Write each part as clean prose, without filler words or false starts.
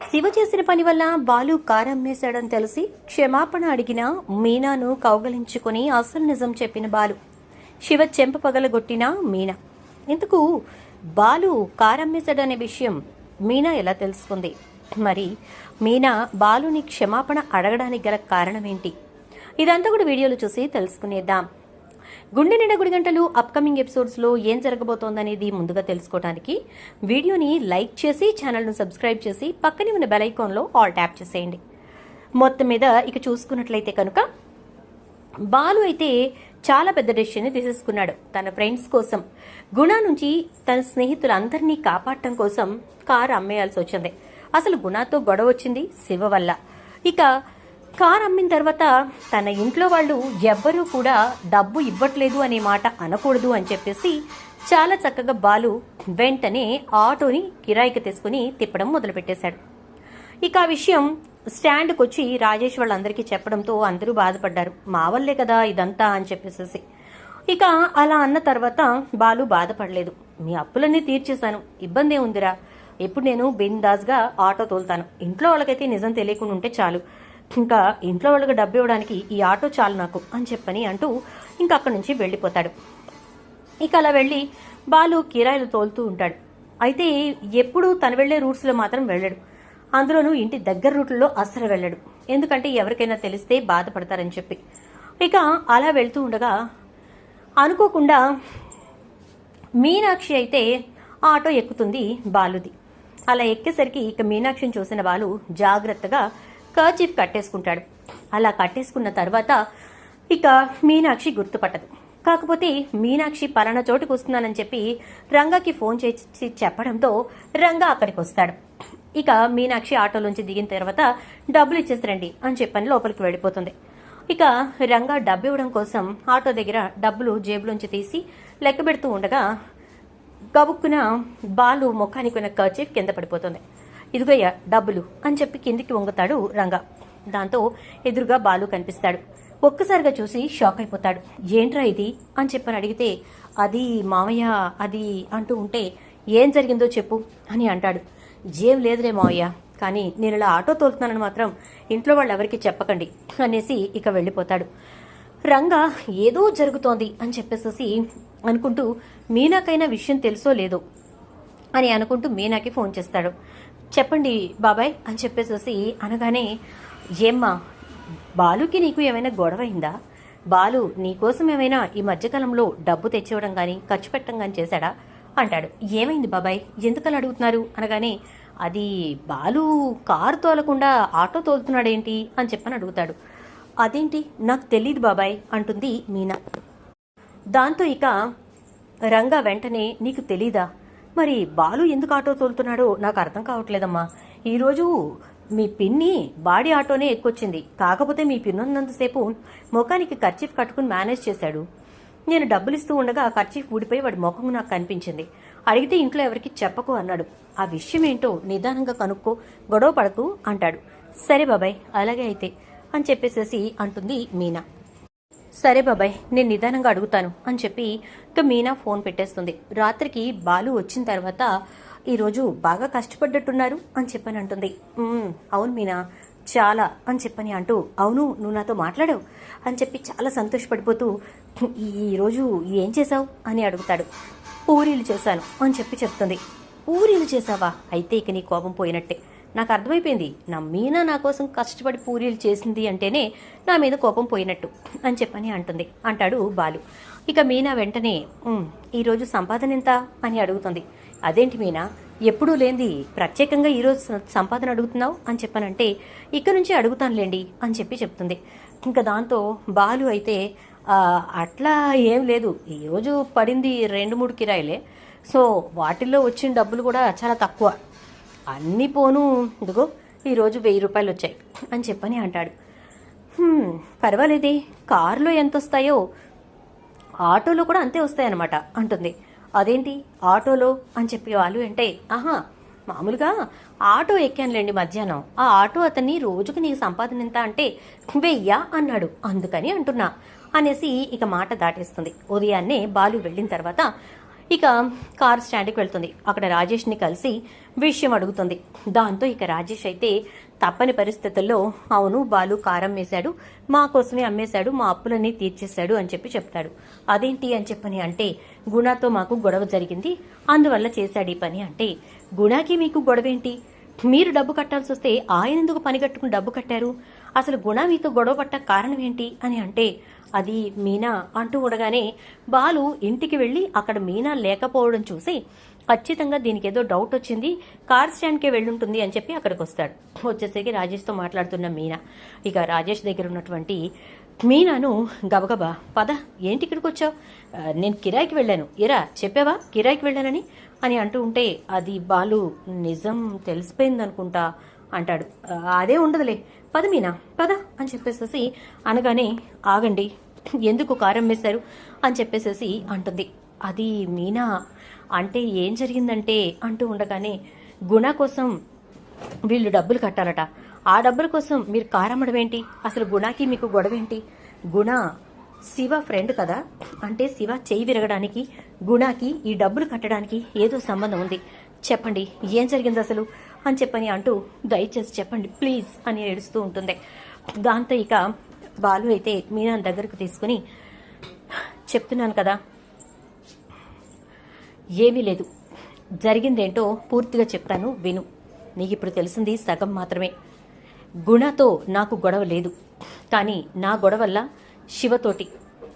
శివ చేసిన పని వల్ల బాలు కారు అమ్మేశాడని తెలిసి క్షమాపణ అడిగిన మీనాను కౌగలించుకుని అసలు నిజం చెప్పిన బాలు. శివ చెంప పగలగొట్టిన మీనా. ఇందుకు బాలు కారు అమ్మేశాడనే విషయం మీనా ఎలా తెలుసుకుంది? మరి మీనా బాలుని క్షమాపణ అడగడానికి గల కారణమేంటి? ఇదంతా కూడా వీడియోలు చూసి తెలుసుకునేద్దాం. గుండె నిండా గుడి గంటలు అప్కమింగ్ ఎపిసోడ్స్లో ఏం జరగబోతోందనేది ముందుగా తెలుసుకోవడానికి వీడియోని లైక్ చేసి ఛానల్ను సబ్స్క్రైబ్ చేసి పక్కనే ఉన్న బెల్ ఐకాన్లో ఆల్ ట్యాప్ చేసేయండి. మొత్తం మీద ఇక చూసుకున్నట్లయితే కనుక బాలు అయితే చాలా పెద్ద డెసిషన్ తీసేసుకున్నాడు. తన ఫ్రెండ్స్ కోసం, గుణ నుంచి తన స్నేహితులందరినీ కాపాడటం కోసం కారు అమ్మేయాల్సి వచ్చింది. అసలు గుణతో గొడవ వచ్చింది శివ వల్ల. ఇక కార్ అమ్మిన తర్వాత తన ఇంట్లో వాళ్ళు ఎవ్వరూ కూడా డబ్బు ఇవ్వట్లేదు అనే మాట అనకూడదు అని చెప్పేసి చాలా చక్కగా బాలు వెంటనే ఆటోని కిరాయికి తీసుకుని తిప్పడం మొదలుపెట్టేశాడు. ఇక ఆ విషయం స్టాండ్కి వచ్చి రాజేష్ వాళ్ళందరికీ చెప్పడంతో అందరూ బాధపడ్డారు. మా వల్లే కదా ఇదంతా అని చెప్పేసి. ఇక అలా అన్న తర్వాత బాలు బాధపడలేదు. మీ అప్పులన్నీ తీర్చేశాను, ఇబ్బంది ఏముందిరా, ఇప్పుడు నేను బిందాస్గా ఆటో తోలుతాను, ఇంట్లో వాళ్ళకైతే నిజం తెలియకుండా ఉంటే చాలు, ఇంకా ఇంట్లో వాళ్ళకి డబ్బు ఇవ్వడానికి ఈ ఆటో చాలు నాకు అని చెప్పని అంటూ ఇంకా అక్కడి నుంచి వెళ్ళిపోతాడు. ఇక అలా వెళ్ళి బాలు కిరాయిలు తోలుతూ ఉంటాడు. అయితే ఎప్పుడు తను వెళ్లే రూట్స్లో మాత్రం వెళ్ళడు. అందులోనూ ఇంటి దగ్గర రూట్లలో అస్సలు వెళ్ళడు. ఎందుకంటే ఎవరికైనా తెలిస్తే బాధపడతారని చెప్పి. ఇక అలా వెళ్తూ ఉండగా అనుకోకుండా మీనాక్షి అయితే ఆటో ఎక్కుతుంది బాలుది. అలా ఎక్కేసరికి ఇక మీనాక్షిని చూసిన బాలు జాగ్రత్తగా కర్చీఫ్ కట్టేసుకుంటాడు. అలా కట్టేసుకున్న తర్వాత ఇక మీనాక్షి గుర్తుపట్టదు. కాకపోతే మీనాక్షి పలానా చోటుకు వస్తున్నానని చెప్పి రంగాకి ఫోన్ చేసి చెప్పడంతో రంగా అక్కడికి వస్తాడు. ఇక మీనాక్షి ఆటోలోంచి దిగిన తర్వాత డబ్బులు ఇచ్చేసిరండి అని చెప్పని లోపలికి వెళ్ళిపోతుంది. ఇక రంగా డబ్బు ఇవ్వడం కోసం ఆటో దగ్గర డబ్బులు జేబులోంచి తీసి లెక్క పెడుతూ ఉండగా గబుక్కున బాలు ముఖానికి ఉన్న కర్చీఫ్ కింద పడిపోతుంది. ఇదిగోయ్యా డబ్బులు అని చెప్పి కిందికి వంగుతాడు రంగా. దాంతో ఎదురుగా బాలు కనిపిస్తాడు. ఒక్కసారిగా చూసి షాక్ అయిపోతాడు. ఏంట్రా ఇది అని చెప్పని అడిగితే అది మావయ్య అది అంటూ ఉంటే ఏం జరిగిందో చెప్పు అని అంటాడు. ఏం లేదులే మావయ్య, కానీ నేను ఇలా ఆటో తోలుతున్నానని మాత్రం ఇంట్లో వాళ్ళు ఎవరికి చెప్పకండి అనేసి ఇక వెళ్ళిపోతాడు. రంగా ఏదో జరుగుతోంది అని చెప్పేసి అనుకుంటూ మీనాకైనా విషయం తెలుసో లేదో అని అనుకుంటూ మీనాకి ఫోన్ చేస్తాడు. చెప్పండి బాబాయ్ అని చెప్పేసి అనగానే ఏమ్మా బాలుకి నీకు ఏమైనా గొడవ అయిందా? బాలు నీకోసం ఏమైనా ఈ మధ్యకాలంలో డబ్బు తెచ్చివ్వడం కానీ ఖర్చు పెట్టడం కానీ చేశాడా అంటాడు. ఏమైంది బాబాయ్, ఎందుకని అడుగుతున్నారు అనగానే అది బాలు కారు తోలకుండా ఆటో తోలుతున్నాడేంటి అని చెప్పని అడుగుతాడు. అదేంటి నాకు తెలీదు బాబాయ్ అంటుంది మీనా. దాంతో ఇక రంగా వెంటనే నీకు తెలీదా, మరి బాలు ఎందుకు ఆటో తోలుతున్నాడో నాకు అర్థం కావట్లేదమ్మా. ఈరోజు మీ పిన్ని బాడీ ఆటోనే ఎక్కొచ్చింది, కాకపోతే మీ పిన్నున్నంతసేపు ముఖానికి కర్చీఫ్ కట్టుకుని మేనేజ్ చేశాడు. నేను డబ్బులు ఇస్తూ ఉండగా ఆ కర్చీఫ్ ఊడిపోయి వాడి ముఖం నాకు కనిపించింది. అడిగితే ఇంట్లో ఎవరికి చెప్పకు అన్నాడు. ఆ విషయం ఏంటో నిదానంగా కనుక్కో, గొడవ పడకు అంటాడు. సరే బాబాయ్ అలాగే అయితే అని చెప్పేసేసి అంటుంది మీనా. సరే బాబాయ్ నేను నిదానంగా అడుగుతాను అని చెప్పి ఇక మీనా ఫోన్ పెట్టేస్తుంది. రాత్రికి బాలు వచ్చిన తర్వాత ఈరోజు బాగా కష్టపడ్డట్టున్నారు అని చెప్పని అంటుంది. అవును మీనా చాలా అని చెప్పని అంటూ అవును నువ్వు నాతో మాట్లాడావు అని చెప్పి చాలా సంతోషపడిపోతూ ఈరోజు ఏం చేశావు అని అడుగుతాడు. పూరీలు చేశాను అని చెప్పి చెప్తుంది. పూరీలు చేసావా, అయితే ఇక నీ కోపం పోయినట్టే, నాకు అర్థమైపోయింది. నా మీనా నా కోసం కష్టపడి పూరీలు చేసింది అంటేనే నా మీద కోపం పోయినట్టు అని చెప్పని అంటాడు బాలు. ఇక మీనా వెంటనే ఈరోజు సంపాదన ఎంత అని అడుగుతుంది. అదేంటి మీనా ఎప్పుడూ లేంది ప్రత్యేకంగా ఈరోజు సంపాదన అడుగుతున్నావు అని చెప్పనంటే ఇక్కడ నుంచి అడుగుతానులేండి అని చెప్పి చెప్తుంది. ఇంకా దాంతో బాలు అయితే అట్లా ఏం లేదు, ఈరోజు పడింది 2-3 కిరాయిలే, సో వాటిల్లో వచ్చిన డబ్బులు కూడా చాలా తక్కువ, అన్నీ పోను ఇదిగో ఈరోజు 1000 రూపాయలు వచ్చాయి అని చెప్పని అంటాడు. పర్వాలేదే, కారులో ఎంత వస్తాయో ఆటోలో కూడా అంతే వస్తాయన్నమాట అంటుంది. అదేంటి ఆటోలో అని చెప్పి వాళ్ళు అంటే మామూలుగా ఆటో ఎక్కానులేండి మధ్యాహ్నం, ఆ ఆటో అతన్ని రోజుకి నీకు సంపాదన ఎంత అంటే 1000 అన్నాడు, అందుకని అంటున్నా అనేసి ఇక మాట దాటేస్తుంది. ఉదయాన్నే బాలు వెళ్ళిన తర్వాత ఇక కార్ స్టాండ్కి వెళ్తుంది. అక్కడ రాజేష్ని కలిసి విషయం అడుగుతుంది. దాంతో ఇక రాజేష్ అయితే తప్పని పరిస్థితుల్లో అవును బాలు కారు అమ్మేశాడు, మా కోసమే అమ్మేశాడు, మా అప్పులన్నీ తీర్చేశాడు అని చెప్పి చెప్తాడు. అదేంటి అని చెప్పని అంటే గుణతో మాకు గొడవ జరిగింది, అందువల్ల చేశాడు ఈ పని అంటే గుణకి మీకు గొడవేంటి, మీరు డబ్బు కట్టాల్సి వస్తే ఆయన ఎందుకు పని కట్టుకుని డబ్బు కట్టారు, అసలు గుణ మీతో గొడవ పట్ట కారణం ఏంటి అని అంటే అది మీనా అంటూ ఉండగానే బాలు ఇంటికి వెళ్ళి అక్కడ మీనా లేకపోవడం చూసి ఖచ్చితంగా దీనికి ఏదో డౌట్ వచ్చింది, కార్ స్టాండ్కే వెళ్ళుంటుంది అని చెప్పి అక్కడికి వస్తాడు. వచ్చేసరికి రాజేష్తో మాట్లాడుతున్న మీనా ఇక రాజేష్ దగ్గర ఉన్నటువంటి మీనాను గబగబా పద ఏంటి ఇక్కడికి వచ్చావు, నేను కిరాయికి వెళ్ళాను, ఎరా చెప్పావా కిరాయికి వెళ్ళానని అని అంటూ ఉంటే అది బాలు నిజం తెలిసిపోయింది అనుకుంటా అంటాడు. అదే ఉండదులే పద మీనా పద అని చెప్పేసేసి అనగానే ఆగండి ఎందుకు కారు అమ్మేశారు అని చెప్పేసేసి అంటుంది. అది మీనా అంటే ఏం జరిగిందంటే అంటూ ఉండగానే గుణ కోసం వీళ్ళు డబ్బులు కట్టాలట, ఆ డబ్బుల కోసం మీరు కారు అమ్మడం ఏంటి, అసలు గుణకి మీకు గొడవ ఏంటి, గుణ శివ ఫ్రెండ్ కదా, అంటే శివ చేయి విరగడానికి గుణకి ఈ డబ్బులు కట్టడానికి ఏదో సంబంధం ఉంది, చెప్పండి ఏం జరిగింది అసలు అని చెప్పని అంటూ దయచేసి చెప్పండి ప్లీజ్ అని ఏడుస్తూ ఉంటుంది. దాంతో ఇక బాలు అయితే మీనా దగ్గరకు తీసుకుని చెప్తున్నాను కదా ఏమీ లేదు, జరిగిందేంటో పూర్తిగా చెప్తాను విను, నీకు ఇప్పుడు తెలిసింది సగం మాత్రమే. గుణతో నాకు గొడవ లేదు, కానీ నా గొడవ వల్ల శివతోటి,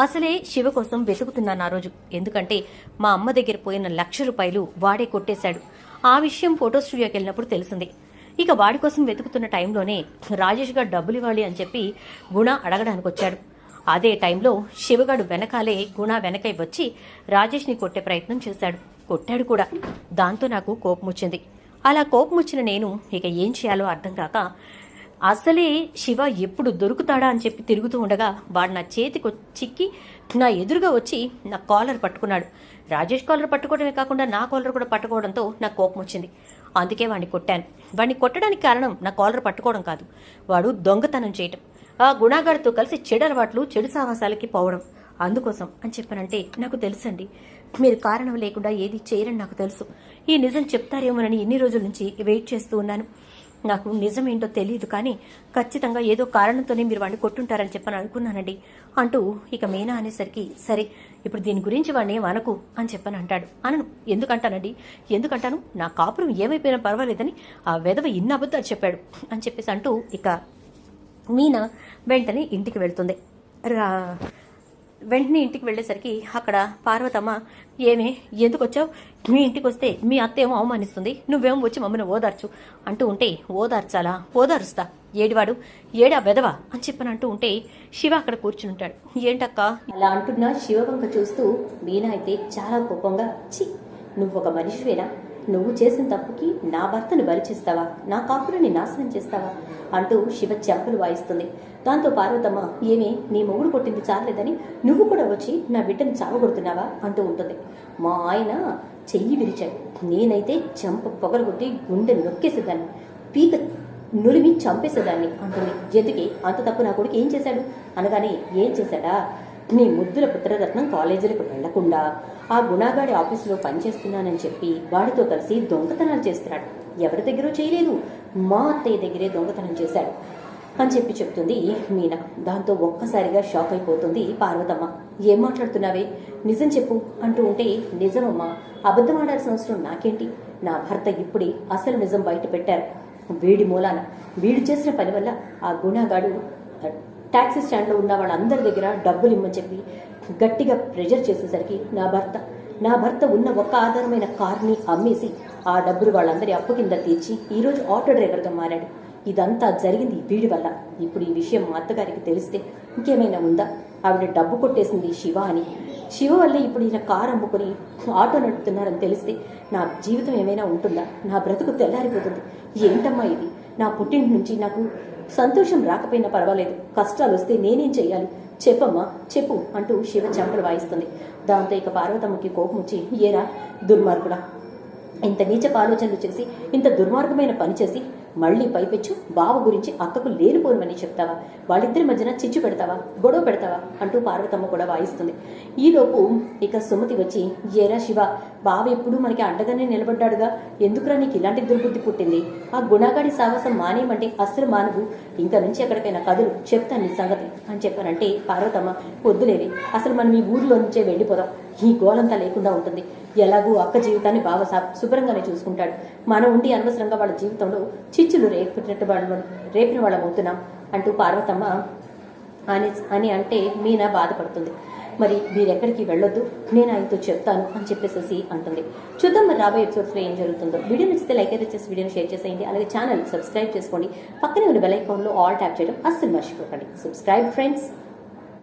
అసలే శివ కోసం వెతుకుతున్నాను ఆ రోజు, ఎందుకంటే మా అమ్మ దగ్గర పోయిన 1,00,000 రూపాయలు వాడే కొట్టేశాడు, ఆ విషయం ఫోటో స్టూడియోకి వెళ్ళినప్పుడు తెలిసింది. ఇక వాడి కోసం వెతుకుతున్న టైంలోనే రాజేష్ గారు డబ్బులు ఇవ్వాలి అని చెప్పి గుణ అడగడానికి వచ్చాడు. అదే టైంలో శివగాడు వెనకాలే గుణ వెనకై వచ్చి రాజేష్ని కొట్టే ప్రయత్నం చేశాడు, కొట్టాడు కూడా. దాంతో నాకు కోపం వచ్చింది. అలా కోపం వచ్చిన నేను ఇక ఏం చేయాలో అర్థం కాక అసలే శివ ఎప్పుడు దొరుకుతాడా అని చెప్పి తిరుగుతూ ఉండగా వాడు నా చేతికి చిక్కి నా ఎదురుగా వచ్చి నా కాలర్ పట్టుకున్నాడు. రాజేష్ కాలర్ పట్టుకోవడమే కాకుండా నా కాలర్ కూడా పట్టుకోవడంతో నాకు కోపం వచ్చింది. అందుకే వాడిని కొట్టాను. వాడిని కొట్టడానికి కారణం నా కాలర్ పట్టుకోవడం కాదు, వాడు దొంగతనం చేయటం, ఆ గుణాగాడితో కలిసి చెడు అలవాట్లు చెడు సాహసాలకి పోవడం, అందుకోసం అని చెప్పానంటే నాకు తెలుసండి, మీరు కారణం లేకుండా ఏది చేయరని నాకు తెలుసు. ఈ నిజం చెప్తారేమోనని ఇన్ని రోజుల నుంచి వెయిట్ చేస్తూ ఉన్నాను. నాకు నిజం ఏంటో తెలియదు, కానీ ఖచ్చితంగా ఏదో కారణంతోనే మీరు వాడిని కొట్టుంటారని చెప్పని అనుకున్నానండి అంటూ ఇక మీనా అనేసరికి సరే ఇప్పుడు దీని గురించి వాడిని ఏమనకు అని చెప్పని అంటాడు. అనను, ఎందుకంటానండి, ఎందుకంటాను, నా కాపురం ఏమైపోయినా పర్వాలేదని ఆ వెధవ ఇన్ని అబద్ధాలు చెప్పాడు అని చెప్పేసి అంటూ ఇక మీనా వెంటనే ఇంటికి వెళ్తుంది. వెంటనే ఇంటికి వెళ్ళేసరికి అక్కడ పార్వతమ్మ ఏమే ఎందుకు వచ్చావు, మీ ఇంటికి వస్తే మీ అత్త ఏమో అవమానిస్తుంది, నువ్వేమో వచ్చి మమ్మల్ని ఓదార్చు అంటూ ఉంటే ఓదార్చాలా, ఓదారుస్తా, ఏడివాడు ఏడా బెదవా అని చెప్పని అంటూ ఉంటే శివ అక్కడ కూర్చుని ఉంటాడు. ఏంటక్క అలా అంటున్నా శివవంక చూస్తూ మీనా అయితే చాలా కోపంగా చి నువ్వు ఒక మనిషివేనా, నువ్వు చేసిన తప్పుకి నా భర్తను బలి చేస్తావా, నా కాపురాన్ని నాశనం చేస్తావా అంటూ శివ చెంపలు వాయిస్తుంది. దాంతో పార్వతమ్మ ఏమి నీ మొగుడు కొట్టింది చాలేదని నువ్వు కూడా వచ్చి నా బిడ్డను చావగొడుతున్నావా అంటూ ఉంటుంది. మా ఆయన చెయ్యి విరిచాడు, నేనైతే చెంప పొగరగొట్టి గుండె నొక్కేసేదాన్ని, పీక నులిమి చంపేసేదాన్ని అంటుంది. ఎందుకే అంత తప్పు నా కొడుకు ఏం చేశాడు అనగానే ఏం చేశాడా, నీ ముద్దుల పుత్రరత్నం కాలేజీలకు వెళ్లకుండా ఆ గుణాగాడి ఆఫీసులో పనిచేస్తున్నానని చెప్పి వాడితో కలిసి దొంగతనాలు చేస్తున్నాడు, ఎవరి దగ్గర చేయలేదు, మా అత్తయ్య దగ్గరే దొంగతనం చేశాడు అని చెప్పి చెప్తుంది మీనా. దాంతో ఒక్కసారిగా షాక్ అయిపోతుంది పార్వతమ్మ. ఏం మాట్లాడుతున్నావే, నిజం చెప్పు అంటూ ఉంటే నిజమమ్మా, అబద్ధం ఆడాల్సిన అవసరం నాకేంటి, నా భర్త ఇప్పుడే అసలు నిజం బయట పెట్టారు, వీడి మూలాన వీడు చేసిన పని వల్ల ఆ గుణాగాడు టాక్సీ స్టాండ్లో ఉన్న వాళ్ళందరి దగ్గర డబ్బులు ఇమ్మని చెప్పి గట్టిగా ప్రెజర్ చేసేసరికి నా భర్త ఉన్న ఒక్క ఆధారమైన కార్ని అమ్మేసి ఆ డబ్బులు వాళ్ళందరి అప్పు కింద తీర్చి ఈరోజు ఆటో డ్రైవర్గా మారాడు. ఇదంతా జరిగింది వీడి వల్ల. ఇప్పుడు ఈ విషయం మా అత్తగారికి తెలిస్తే ఇంకేమైనా ఉందా, ఆవిడ డబ్బు కొట్టేసింది శివ అని, శివ వల్ల ఇప్పుడు ఈయన కారు అమ్ముకొని ఆటో నడుపుతున్నారని తెలిస్తే నా జీవితం ఏమైనా ఉంటుందా, నా బ్రతుకు తెల్లారిపోతుంది. ఏంటమ్మా ఇది, నా పుట్టింటి నుంచి నాకు సంతోషం రాకపోయినా పర్వాలేదు, కష్టాలు వస్తే నేనేం చెయ్యాలి, చెప్పమ్మా చెప్పు అంటూ శివ చెంపలు వాయిస్తుంది. దాంతో ఇక పార్వతమ్మకి కోపం వచ్చి ఏరా దుర్మార్గుడా, ఇంత నీచపు ఆలోచనలు చేసి ఇంత దుర్మార్గమైన పని చేసి మళ్ళీ పైపెచ్చు బావ గురించి అక్కకు లేనిపోనివని చెప్తావా, వాళ్ళిద్దరి మధ్యన చిచ్చు పెడతావా, గొడవ పెడతావా అంటూ పార్వతమ్మ కూడా వాయిస్తుంది. ఈలోపు ఇక సుమతి వచ్చి, ఏరా శివ, బావ ఎప్పుడు మనకి అండగానే నిలబడ్డాడుగా, ఎందుకురా నీకు ఇలాంటి దుర్బుద్ధి పుట్టింది? ఆ గుణగాడి సాహసం మానేయమంటే అస్సలు మానవు, ఇంకా నుంచి ఎక్కడికైనా కదులు, చెప్తాను నీ సంగతి అని చెప్పానంటే పార్వతమ్మ, వద్దులేవి, అసలు మనం ఈ ఊరిలో నుంచే వెళ్ళిపోదాం, ఈ గోలంతా లేకుండా ఉంటుంది, ఎలాగూ అక్క జీవితాన్ని బావ శుభ్రంగానే చూసుకుంటాడు, మనం ఉండి అనవసరంగా వాళ్ళ జీవితంలో చిచ్చులు రేపిన వాళ్ళం అవుతున్నాం అంటూ పార్వతమ్మ అని అంటే మీనా బాధపడుతుంది. మరి మీరెక్కడికి వెళ్ళొద్దు, నేను ఆయనతో చెప్తాను అని చెప్పేసి అంటుంది. చూద్దాం మరి రాబోయే ఎపిసోడ్స్లో ఏం జరుగుతుందో. వీడియో నచ్చితే లైక్ అయితే చేసి వీడియోని షేర్ చేసేయండి. అలాగే ఛానల్ సబ్స్క్రైబ్ చేసుకోండి. పక్కనే ఉన్న బెల్ ఐకాన్లో ఆల్ ట్యాప్ చేయడం అస్సలు మర్చిపోకండి. Subscribe friends.